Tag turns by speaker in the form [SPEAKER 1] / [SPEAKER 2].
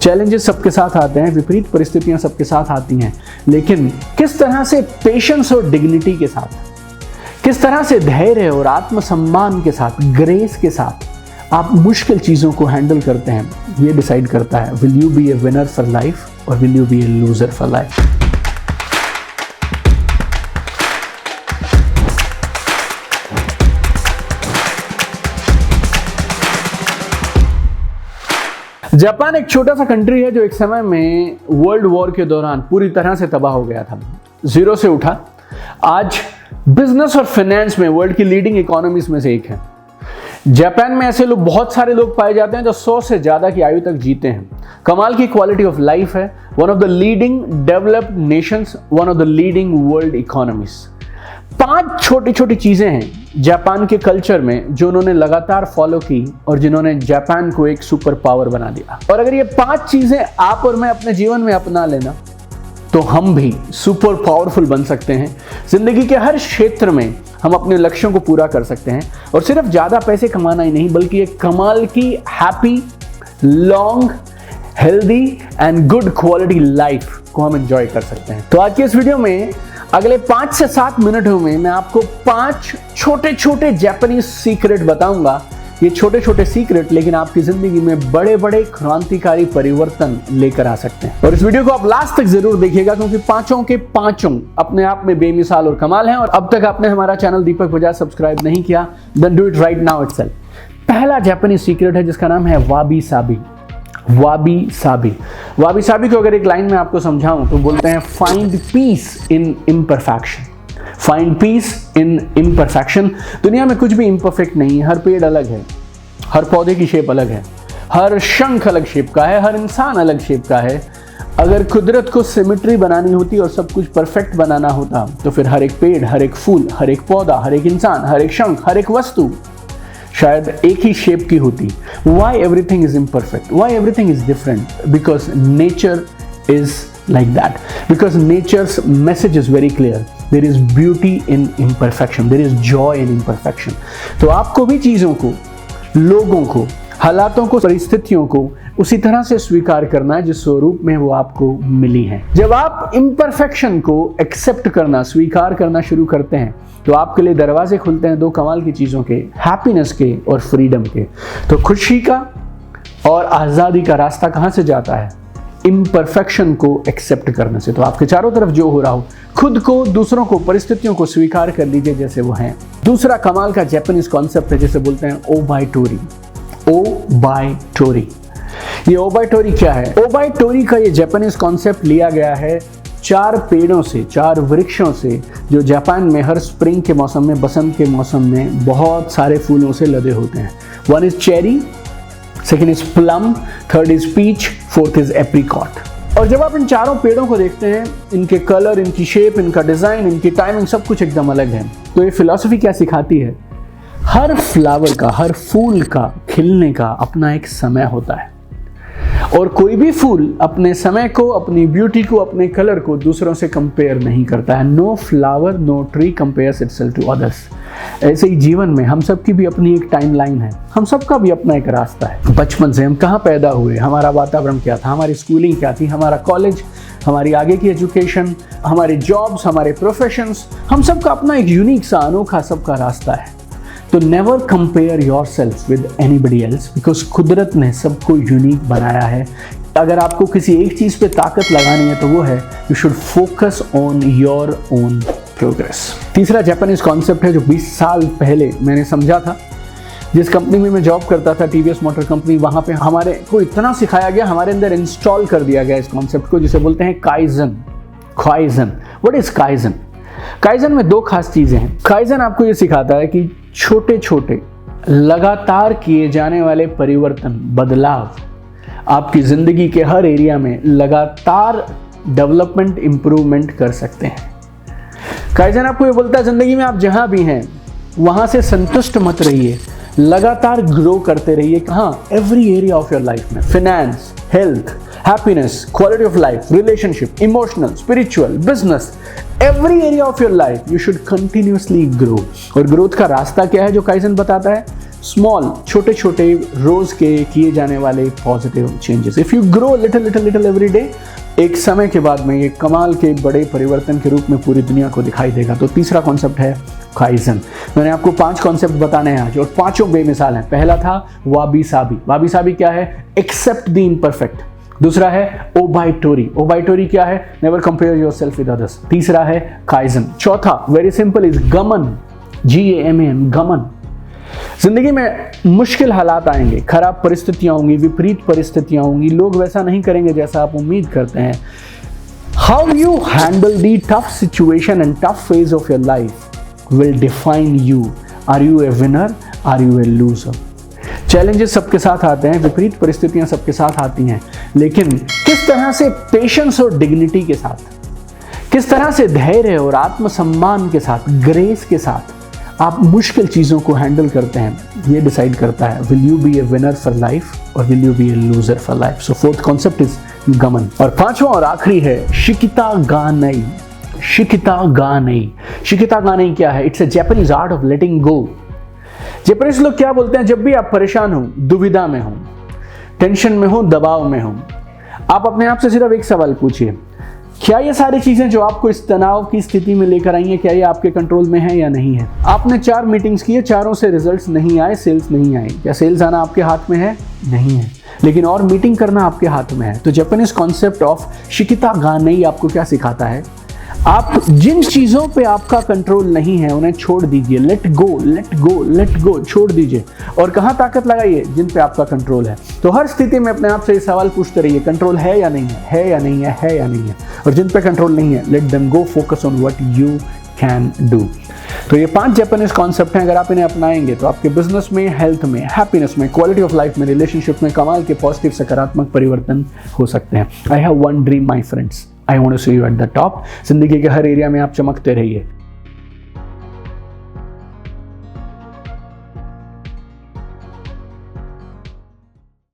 [SPEAKER 1] Challenges सबके साथ आते हैं, विपरीत परिस्थितियां सबके साथ आती हैं, लेकिन किस तरह से पेशेंस और डिग्निटी के साथ, किस तरह से धैर्य और आत्मसम्मान के साथ, ग्रेस के साथ आप मुश्किल चीज़ों को हैंडल करते हैं, ये डिसाइड करता है will you be a winner for life और will you be a loser for life. Japan एक छोटा सा कंट्री है जो एक समय में वर्ल्ड वॉर के दौरान पूरी तरह से तबाह हो गया था, जीरो से उठा, आज बिजनेस और फाइनेंस में वर्ल्ड की लीडिंग इकोनॉमीज में से एक है। जापान में ऐसे लोग, बहुत सारे लोग पाए जाते हैं जो 100 से ज्यादा की आयु तक जीते हैं। कमाल की क्वालिटी ऑफ लाइफ है, one of the leading developed Nations, one of the leading world economies. 5 छोटी छोटी चीजें हैं जापान के कल्चर में जो उन्होंने लगातार फॉलो की और जिन्होंने जापान को एक सुपर पावर बना दिया। और अगर ये 5 चीजें आप और मैं अपने जीवन में अपना लेना तो हम भी सुपर पावरफुल बन सकते हैं। जिंदगी के हर क्षेत्र में हम अपने लक्ष्यों को पूरा कर सकते हैं और सिर्फ ज्यादा पैसे कमाना ही नहीं, बल्कि एक कमाल की happy, long, healthy and good quality life को हम एंजॉय कर सकते हैं। तो आज के इस वीडियो में अगले 5 से 7 मिनटों में मैं आपको 5 छोटे छोटे जापानीज सीक्रेट बताऊंगा। ये छोटे छोटे सीक्रेट लेकिन आपकी जिंदगी में बड़े बड़े क्रांतिकारी परिवर्तन लेकर आ सकते हैं। और इस वीडियो को आप लास्ट तक जरूर देखिएगा क्योंकि पांचों के पांचों अपने आप में बेमिसाल और कमाल हैं। और अब तक आपने हमारा चैनल दीपक बजाज सब्सक्राइब नहीं किया, then do it right now itself. पहला जापानीज सीक्रेट है जिसका नाम है वाबी साबी। वाबी साबी, वाबी साबी को अगर एक लाइन में आपको समझाऊं तो बोलते हैं फाइंड पीस इन इम्परफेक्शन। फाइंड पीस इन इम्परफेक्शन। दुनिया में कुछ भी इम्परफेक्ट नहीं है, हर पेड़ अलग है, हर पौधे की शेप अलग है, हर शंख अलग शेप का है, हर इंसान अलग शेप का है। अगर कुदरत को सिमेट्री बनानी होती और सब कुछ परफेक्ट बनाना होता तो फिर हर एक पेड़, हर एक फूल, हर एक पौधा, हर एक इंसान, हर एक शंख, हर एक वस्तु शायद एक ही शेप की होती। Why everything is imperfect? Why everything is different? Because nature is like that. Because nature's message is very clear. There is beauty in imperfection. There is joy in imperfection. तो आपको भी चीज़ों को, लोगों को, हालातों को, परिस्थितियों को उसी तरह से स्वीकार करना है जिस स्वरूप में वो आपको मिली हैं। जब आप इम्परफेक्शन को एक्सेप्ट करना, स्वीकार करना शुरू करते हैं तो आपके लिए दरवाजे खुलते हैं 2 कमाल की चीज़ों के, हैप्पीनेस के और फ्रीडम के। तो खुशी का और आज़ादी का रास्ता कहाँ से जाता है? इम्परफेक्शन को एक्सेप्ट करने से। तो आपके चारों तरफ जो हो रहा हो, खुद को, दूसरों को, परिस्थितियों को स्वीकार कर लीजिए जैसे वो हैं। दूसरा कमाल का जापानीज कॉन्सेप्ट है जिसे बोलते हैं ओबाइटोरी। ओबाइटोरी, ये ओबाइटोरी क्या है? ओबाइटोरी का ये जापानीज कॉन्सेप्ट लिया गया है 4 पेड़ों से, 4 वृक्षों से जो जापान में हर स्प्रिंग के मौसम में, बसंत के मौसम में बहुत सारे फूलों से लदे होते हैं। 1 is cherry, 2nd is plum, 3rd is peach, 4th is apricot. और जब आप इन 4 पेड़ों को देखते हैं, इनके कलर, इनकी शेप, इनका डिजाइन, इनकी टाइमिंग, सब कुछ एकदम अलग है। तो ये फिलॉसफी क्या सिखाती है? हर फ्लावर का, हर फूल का खिलने का अपना एक समय होता है और कोई भी फूल अपने समय को, अपनी ब्यूटी को, अपने कलर को दूसरों से कंपेयर नहीं करता है। No flower, no tree compares itself to others. ऐसे ही जीवन में हम सबकी भी अपनी एक टाइमलाइन है, हम सबका भी अपना एक रास्ता है। बचपन से हम कहाँ पैदा हुए, हमारा वातावरण क्या था, हमारी स्कूलिंग क्या थी, हमारा कॉलेज, हमारी आगे की एजुकेशन, हमारे जॉब्स, हमारे प्रोफेशंस, हम सबका अपना एक यूनिक सा, अनोखा सबका रास्ता है। तो never compare your self with anybody else, because कुदरत ने सबको यूनिक बनाया है। अगर आपको किसी एक चीज़ पे ताकत लगानी है तो वो है you should focus on your own progress. तीसरा जापानीज कॉन्सेप्ट है जो 20 साल पहले मैंने समझा था। जिस कंपनी में मैं जॉब करता था, टीवीएस मोटर कंपनी, वहाँ पे हमारे को इतना सिखाया गया, हमारे अंदर इंस्टॉल कर दिया गया इस कॉन्सेप्ट को जिसे बोलते हैं kaizen. Kaizen, what is kaizen? Kaizen में 2 खास चीज़ें हैं। काइजन आपको ये सिखाता है कि छोटे छोटे लगातार किए जाने वाले परिवर्तन, बदलाव आपकी ज़िंदगी के हर एरिया में लगातार डेवलपमेंट, इंप्रूवमेंट कर सकते हैं। काइजन आपको ये बोलता है ज़िंदगी में आप जहाँ भी हैं वहाँ से संतुष्ट मत रहिए, लगातार ग्रो करते रहिए। कहाँ? Every area of your life में, finance, health, happiness, quality of life, relationship, emotional, spiritual, business, every area of your life you should continuously grow. और ग्रोथ का रास्ता क्या है जो काइजन बताता है? स्मॉल, छोटे छोटे रोज के किए जाने वाले positive changes. If you grow little little little every day, एक समय के बाद में ये कमाल के बड़े परिवर्तन के रूप में पूरी दुनिया को दिखाई देगा। तो तीसरा कॉन्सेप्ट है काइजन। मैंने आपको 5 कॉन्सेप्ट बताने हैं आज और पांचों बेमिसाल हैं। पहला था वाबी साबी। वाबी साबी क्या है? Accept the imperfect. दूसरा है ओबाइटोरी। ओबाइटोरी क्या है? Never compare yourself with others. तीसरा है काइजन। चौथा वेरी सिंपल इज गमन, GAMAN, गमन। जिंदगी में मुश्किल हालात आएंगे, खराब परिस्थितियां होंगी, विपरीत परिस्थितियां होंगी, लोग वैसा नहीं करेंगे जैसा आप उम्मीद करते हैं। How you handle the tough situation and tough phase of your life will define you. Are you a winner? Are you a loser? Challenges सबके साथ आते हैं, विपरीत परिस्थितियां सबके साथ आती हैं, लेकिन किस तरह से पेशेंस और डिग्निटी के साथ, किस तरह से धैर्य और आत्मसम्मान के साथ, ग्रेस के साथ आप मुश्किल चीज़ों को हैंडल करते हैं, ये डिसाइड करता है will you be a winner for life और will you be a loser for life. So fourth concept is गमन। और पांचवा और आखिरी है शिकिता गानई। शिकिता गानई। शिकिता गानई क्या है? It's a Japanese art of letting go. Japanese लोग क्या बोलते हैं? जब भी आप परेशान हो, दुविधा में हो, टेंशन में हो, दबाव में हो, आप अपने आप से सिर्फ एक सवाल पूछिए, क्या ये सारी चीजें जो आपको इस तनाव की स्थिति में लेकर आई हैं, क्या ये आपके कंट्रोल में है या नहीं है? आपने 4 मीटिंग्स की है, चारों से रिजल्ट्स नहीं आए, सेल्स नहीं आए। क्या सेल्स आना आपके हाथ में है? नहीं है, लेकिन और मीटिंग करना आपके हाथ में है। तो जापानीज कॉन्सेप्ट ऑफ शिकिता गानई आपको क्या सिखाता है? आप जिन चीजों पे आपका कंट्रोल नहीं है उन्हें छोड़ दीजिए। Let go, let go, let go, छोड़ दीजिए। और कहाँ ताकत लगाइए? जिन पे आपका कंट्रोल है। तो हर स्थिति में अपने आप से ये सवाल पूछते रहिए, कंट्रोल है या नहीं है या नहीं है या नहीं है। और जिन पे कंट्रोल नहीं है, let them go, focus on what you can do. तो ये 5 जापानीज कॉन्सेप्ट हैं, अगर आप इन्हें अपनाएंगे तो आपके बिजनेस में, हेल्थ में, हैप्पीनेस में, क्वालिटी ऑफ लाइफ में, रिलेशनशिप में कमाल के पॉजिटिव सकारात्मक परिवर्तन हो सकते हैं। I have one dream my friends, I want to see you at the top. जिंदगी के हर एरिया में आप चमकते रहिए।